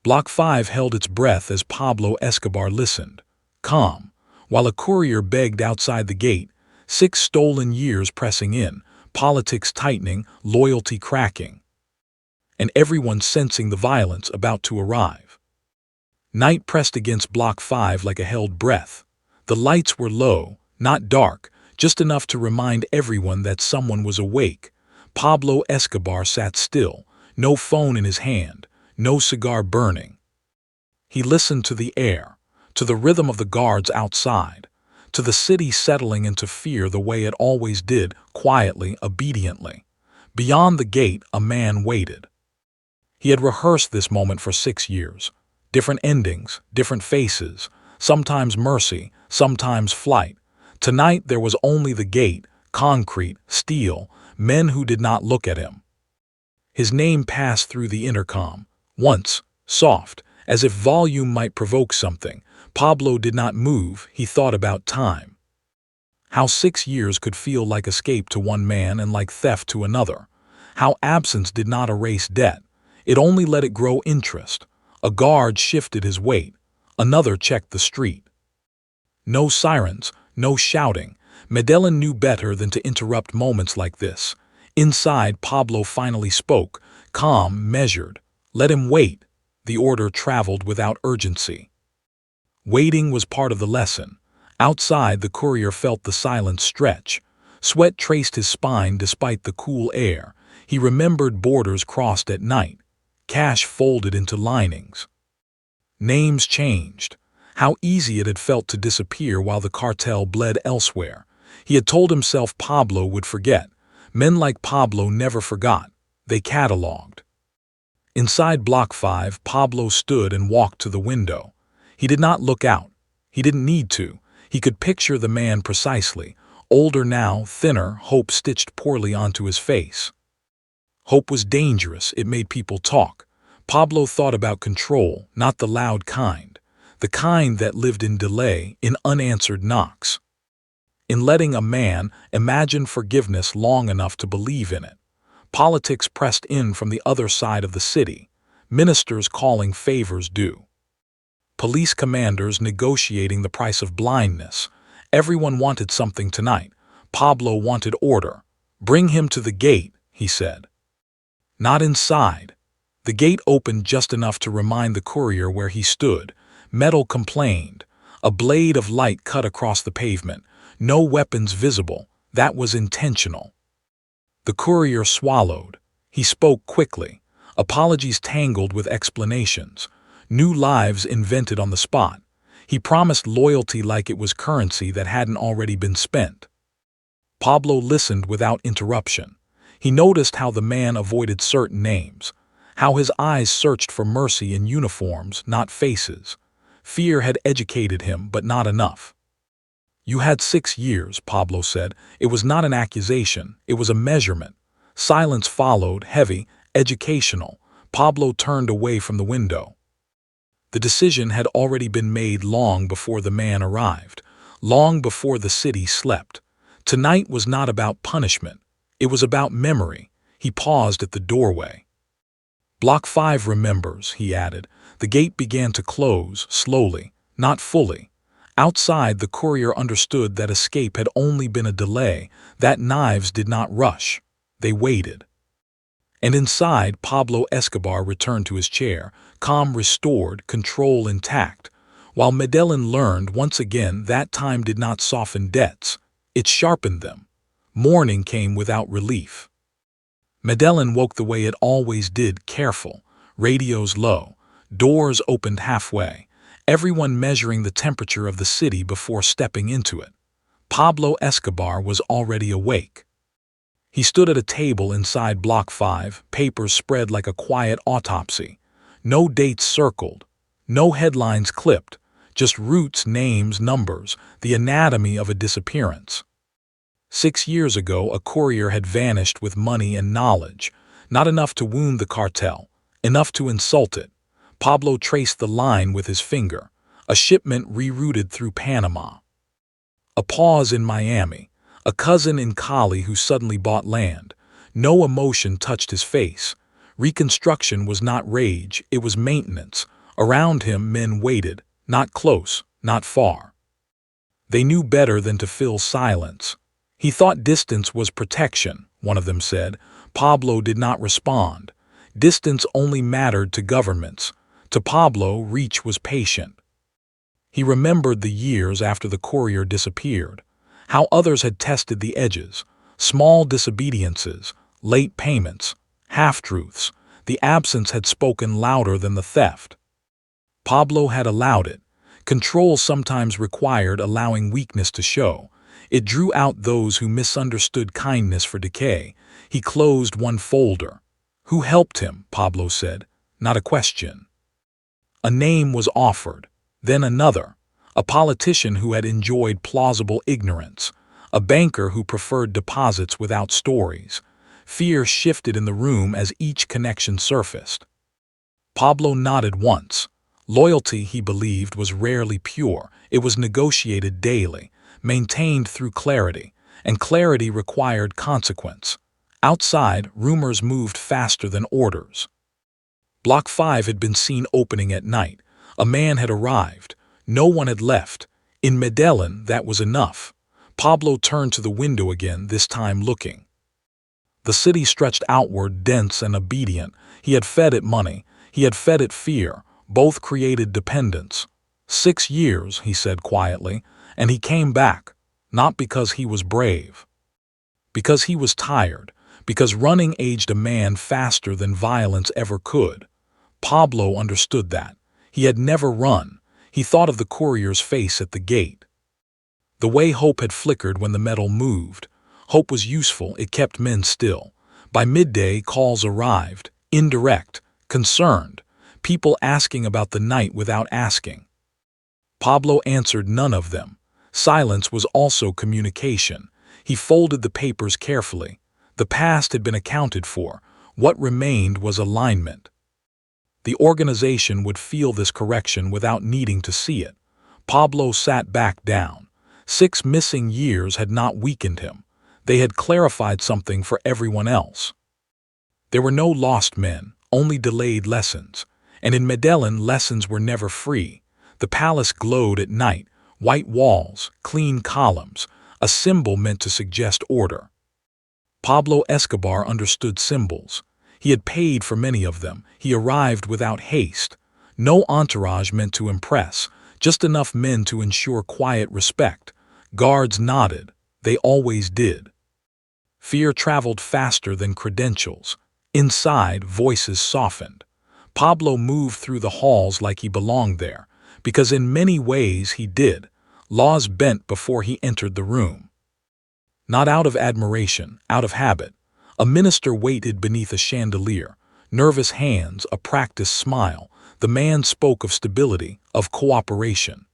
Block 5 held its breath as Pablo Escobar listened, calm, while a courier begged outside the gate, 6 stolen years pressing in, politics tightening, loyalty cracking, and everyone sensing the violence about to arrive. Night pressed against Block 5 like a held breath. The lights were low, not dark, just enough to remind everyone that someone was awake. Pablo Escobar sat still, no phone in his hand, no cigar burning. He listened to the air, to the rhythm of the guards outside, to the city settling into fear the way it always did, quietly, obediently. Beyond the gate, a man waited. He had rehearsed this moment for 6 years. Different endings, different faces, sometimes mercy, sometimes flight. Tonight there was only the gate, concrete, steel, men who did not look at him. His name passed through the intercom. Once, soft, as if volume might provoke something. Pablo did not move, he thought about time. How 6 years could feel like escape to one man and like theft to another. How absence did not erase debt. It only let it grow interest. A guard shifted his weight. Another checked the street. No sirens, no shouting. Medellín knew better than to interrupt moments like this. Inside, Pablo finally spoke, calm, measured. Let him wait. The order traveled without urgency. Waiting was part of the lesson. Outside, the courier felt the silence stretch. Sweat traced his spine despite the cool air. He remembered borders crossed at night. Cash folded into linings. Names changed. How easy it had felt to disappear while the cartel bled elsewhere. He had told himself Pablo would forget. Men like Pablo never forgot. They catalogued. Inside Block 5, Pablo stood and walked to the window. He did not look out. He didn't need to. He could picture the man precisely. Older now, thinner, hope stitched poorly onto his face. Hope was dangerous. It made people talk. Pablo thought about control, not the loud kind. The kind that lived in delay, in unanswered knocks. In letting a man imagine forgiveness long enough to believe in it. Politics pressed in from the other side of the city. Ministers calling favors due. Police commanders negotiating the price of blindness. Everyone wanted something tonight. Pablo wanted order. Bring him to the gate, he said. Not inside. The gate opened just enough to remind the courier where he stood. Metal complained. A blade of light cut across the pavement. No weapons visible. That was intentional. The courier swallowed. He spoke quickly. Apologies tangled with explanations. New lives invented on the spot. He promised loyalty like it was currency that hadn't already been spent. Pablo listened without interruption. He noticed how the man avoided certain names, how his eyes searched for mercy in uniforms, not faces. Fear had educated him, but not enough. You had 6 years, Pablo said. It was not an accusation, it was a measurement. Silence followed, heavy, educational. Pablo turned away from the window. The decision had already been made long before the man arrived, long before the city slept. Tonight was not about punishment. It was about memory. He paused at the doorway. Block 5 remembers, he added. The gate began to close, slowly, not fully. Outside, the courier understood that escape had only been a delay, that knives did not rush. They waited. And inside, Pablo Escobar returned to his chair, calm restored, control intact, while Medellín learned once again that time did not soften debts. It sharpened them. Morning came without relief. Medellín woke the way it always did, careful, radios low, doors opened halfway, everyone measuring the temperature of the city before stepping into it. Pablo Escobar was already awake. He stood at a table inside Block 5, papers spread like a quiet autopsy. No dates circled, no headlines clipped, just roots, names, numbers, the anatomy of a disappearance. 6 years ago, a courier had vanished with money and knowledge, not enough to wound the cartel, enough to insult it. Pablo traced the line with his finger, a shipment rerouted through Panama. A pause in Miami, a cousin in Cali who suddenly bought land. No emotion touched his face. Reconstruction was not rage, it was maintenance. Around him men waited, not close, not far. They knew better than to fill silence. He thought distance was protection, one of them said. Pablo did not respond. Distance only mattered to governments. To Pablo, reach was patient. He remembered the years after the Courier disappeared, how others had tested the edges, small disobediences, late payments, half-truths. The absence had spoken louder than the theft. Pablo had allowed it. Control sometimes required allowing weakness to show. It drew out those who misunderstood kindness for decay. He closed one folder. Who helped him? Pablo said. Not a question. A name was offered, then another. A politician who had enjoyed plausible ignorance. A banker who preferred deposits without stories. Fear shifted in the room as each connection surfaced. Pablo nodded once. Loyalty, he believed, was rarely pure. It was negotiated daily, maintained through clarity, and clarity required consequence. Outside, rumors moved faster than orders. Block 5 had been seen opening at night. A man had arrived. No one had left. In Medellín, that was enough. Pablo turned to the window again, this time looking. The city stretched outward, dense and obedient. He had fed it money. He had fed it fear. Both created dependence. 6 years, he said quietly, and he came back, not because he was brave. Because he was tired, because running aged a man faster than violence ever could. Pablo understood that. He had never run. He thought of the Courier's face at the gate. The way hope had flickered when the metal moved. Hope was useful, it kept men still. By midday, calls arrived, indirect, concerned. People asking about the night without asking. Pablo answered none of them. Silence was also communication. He folded the papers carefully. The past had been accounted for. What remained was alignment. The organization would feel this correction without needing to see it. Pablo sat back down. 6 missing years had not weakened him. They had clarified something for everyone else. There were no lost men, only delayed lessons. And in Medellín, lessons were never free. The palace glowed at night, white walls, clean columns, a symbol meant to suggest order. Pablo Escobar understood symbols. He had paid for many of them. He arrived without haste. No entourage meant to impress, just enough men to ensure quiet respect. Guards nodded. They always did. Fear traveled faster than credentials. Inside, voices softened. Pablo moved through the halls like he belonged there, because in many ways he did. Laws bent before he entered the room. Not out of admiration, out of habit. A minister waited beneath a chandelier, nervous hands, a practiced smile. The man spoke of stability, of cooperation,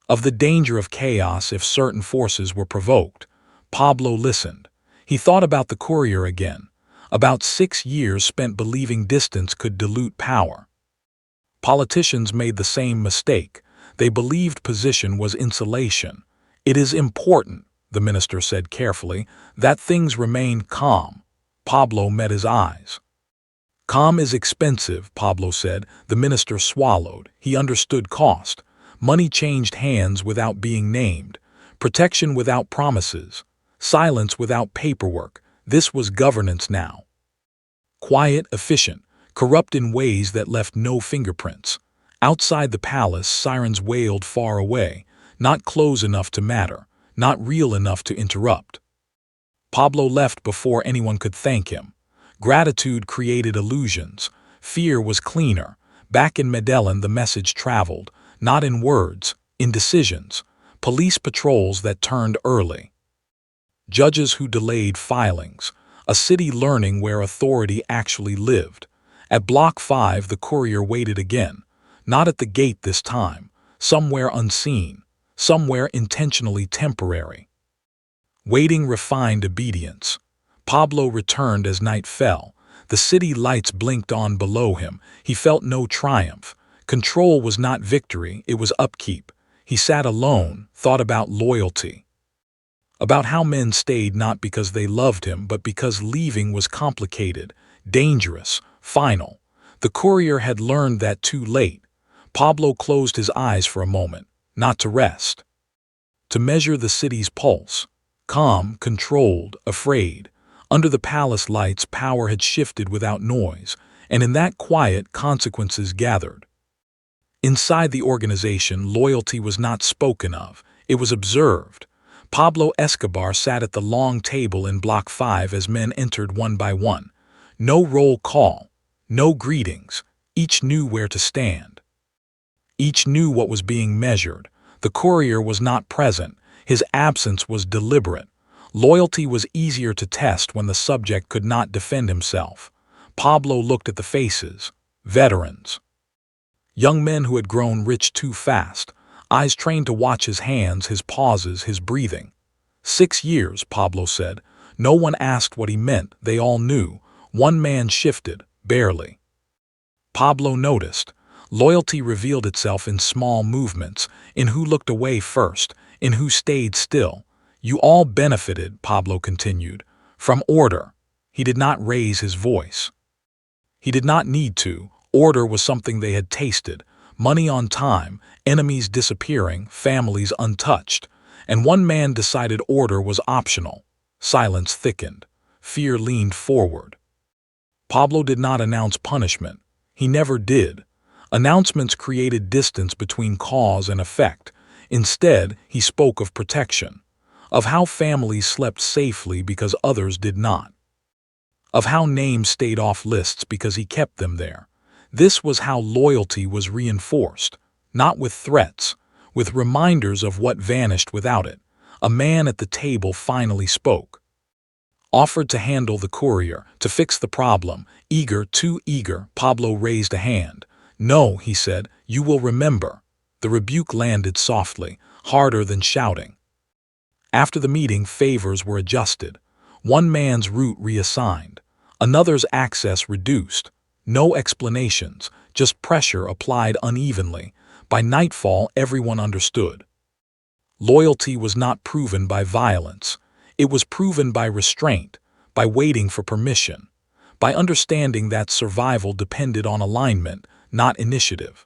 of the danger of chaos if certain forces were provoked. Pablo listened. He thought about the Courier again. About 6 years spent believing distance could dilute power. Politicians made the same mistake. They believed position was insulation. It is important, the minister said carefully, that things remain calm. Pablo met his eyes. Calm is expensive, Pablo said. The minister swallowed. He understood cost. Money changed hands without being named. Protection without promises. Silence without paperwork. This was governance now. Quiet, efficient, corrupt in ways that left no fingerprints. Outside the palace, sirens wailed far away, not close enough to matter, not real enough to interrupt. Pablo left before anyone could thank him. Gratitude created illusions. Fear was cleaner. Back in Medellín, the message traveled, not in words, in decisions. Police patrols that turned early. Judges who delayed filings. A city learning where authority actually lived. At Block 5, the Courier waited again. Not at the gate this time. Somewhere unseen. Somewhere intentionally temporary. Waiting refined obedience. Pablo returned as night fell. The city lights blinked on below him. He felt no triumph. Control was not victory, it was upkeep. He sat alone, thought about loyalty. About how men stayed not because they loved him, but because leaving was complicated, dangerous, final. The courier had learned that too late. Pablo closed his eyes for a moment, not to rest, to measure the city's pulse. Calm, controlled, afraid. Under the palace lights, power had shifted without noise, and in that quiet, consequences gathered. Inside the organization, loyalty was not spoken of, it was observed. Pablo Escobar sat at the long table in Block 5 as men entered one by one. No roll call, no greetings. Each knew where to stand. Each knew what was being measured. The courier was not present. His absence was deliberate. Loyalty was easier to test when the subject could not defend himself. Pablo looked at the faces. Veterans. Young men who had grown rich too fast. Eyes trained to watch his hands, his pauses, his breathing. 6 years, Pablo said. No one asked what he meant. They all knew. One man shifted, barely. Pablo noticed. Loyalty revealed itself in small movements, in who looked away first, in who stayed still. You all benefited, Pablo continued, from order. He did not raise his voice. He did not need to. Order was something they had tasted. Money on time, enemies disappearing, families untouched. And one man decided order was optional. Silence thickened. Fear leaned forward. Pablo did not announce punishment. He never did. Announcements created distance between cause and effect. Instead, he spoke of protection, of how families slept safely because others did not, of how names stayed off lists because he kept them there. This was how loyalty was reinforced, not with threats, with reminders of what vanished without it. A man at the table finally spoke. Offered to handle the courier, to fix the problem. Eager, too eager, Pablo raised a hand. No, he said, you will remember. The rebuke landed softly, harder than shouting. After the meeting, favors were adjusted. One man's route reassigned, another's access reduced. No explanations, just pressure applied unevenly. By nightfall, everyone understood. Loyalty was not proven by violence. It was proven by restraint, by waiting for permission, by understanding that survival depended on alignment, not initiative.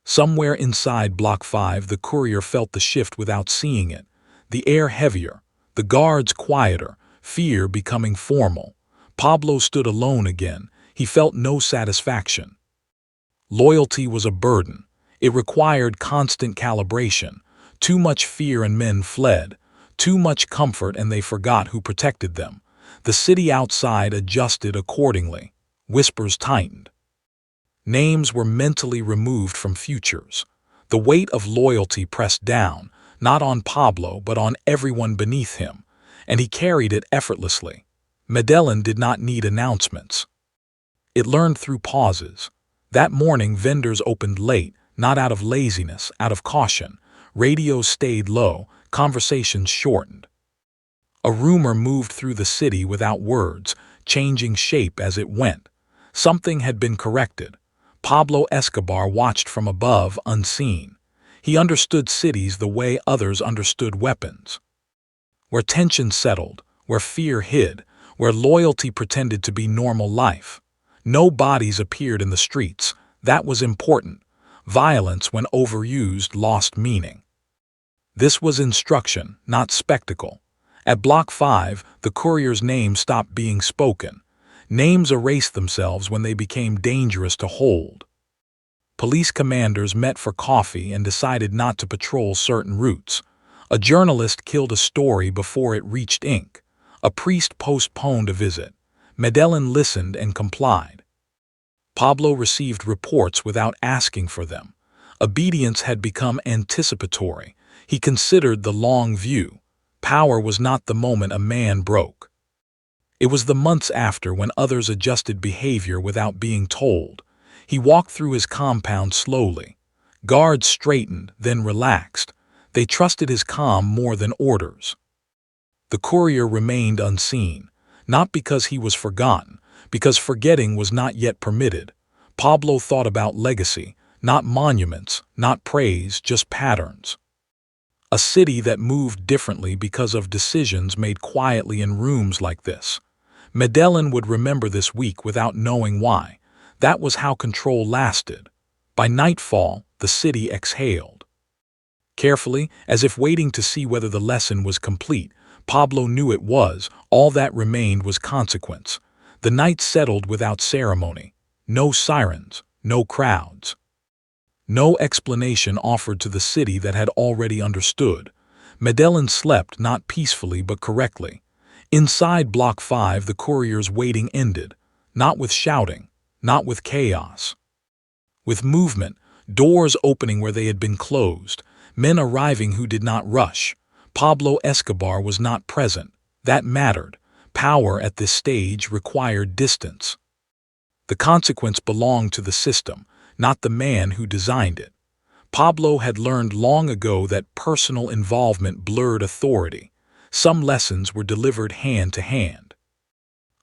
Somewhere inside Block 5, the courier felt the shift without seeing it. The air heavier, the guards quieter, fear becoming formal. Pablo stood alone again. He felt no satisfaction. Loyalty was a burden. It required constant calibration. Too much fear and men fled. Too much comfort and they forgot who protected them. The city outside adjusted accordingly. Whispers tightened. Names were mentally removed from futures. The weight of loyalty pressed down, not on Pablo but on everyone beneath him, and he carried it effortlessly. Medellín did not need announcements. It learned through pauses. That morning, vendors opened late, not out of laziness, out of caution. Radios stayed low, conversations shortened. A rumor moved through the city without words, changing shape as it went. Something had been corrected. Pablo Escobar watched from above, unseen. He understood cities the way others understood weapons. Where tension settled, where fear hid, where loyalty pretended to be normal life. No bodies appeared in the streets. That was important. Violence, when overused, lost meaning. This was instruction, not spectacle. At Block 5, the courier's name stopped being spoken. Names erased themselves when they became dangerous to hold. Police commanders met for coffee and decided not to patrol certain routes. A journalist killed a story before it reached ink. A priest postponed a visit. Medellín listened and complied. Pablo received reports without asking for them. Obedience had become anticipatory. He considered the long view. Power was not the moment a man broke. It was the months after, when others adjusted behavior without being told. He walked through his compound slowly. Guards straightened, then relaxed. They trusted his calm more than orders. The courier remained unseen, not because he was forgotten, because forgetting was not yet permitted. Pablo thought about legacy, not monuments, not praise, just patterns. A city that moved differently because of decisions made quietly in rooms like this. Medellin would remember this week without knowing why. That was how control lasted. By nightfall, the city exhaled. Carefully, as if waiting to see whether the lesson was complete, Pablo knew it was. All that remained was consequence. The night settled without ceremony. No sirens, no crowds. No explanation offered to the city that had already understood. Medellin slept not peacefully but correctly. Inside Block 5, the courier's waiting ended. Not with shouting, not with chaos. With movement, doors opening where they had been closed, men arriving who did not rush. Pablo Escobar was not present. That mattered. Power at this stage required distance. The consequence belonged to the system, not the man who designed it. Pablo had learned long ago that personal involvement blurred authority. Some lessons were delivered hand to hand.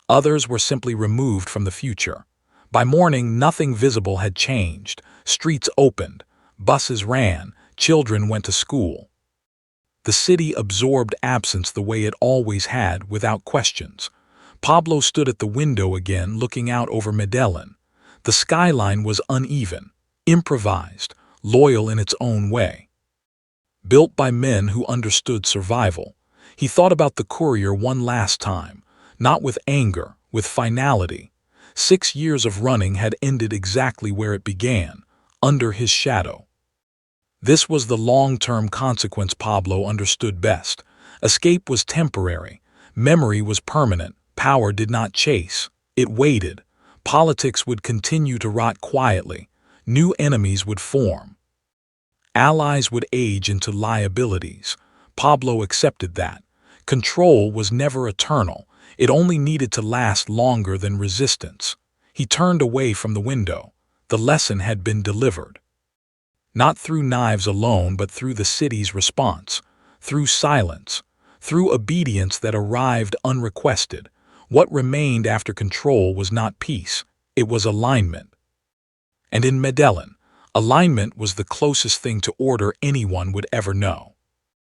Others were simply removed from the future. By morning, nothing visible had changed. Streets opened, buses ran, children went to school. The city absorbed absence the way it always had, without questions. Pablo stood at the window again, looking out over Medellin. The skyline was uneven, improvised, loyal in its own way. Built by men who understood survival. He thought about the courier one last time, not with anger, with finality. 6 years of running had ended exactly where it began, under his shadow. This was the long-term consequence Pablo understood best. Escape was temporary. Memory was permanent. Power did not chase. It waited. Politics would continue to rot quietly. New enemies would form. Allies would age into liabilities. Pablo accepted that. Control was never eternal. It only needed to last longer than resistance. He turned away from the window. The lesson had been delivered. Not through knives alone, but through the city's response, through silence, through obedience that arrived unrequested. What remained after control was not peace, it was alignment. And in Medellin, alignment was the closest thing to order anyone would ever know.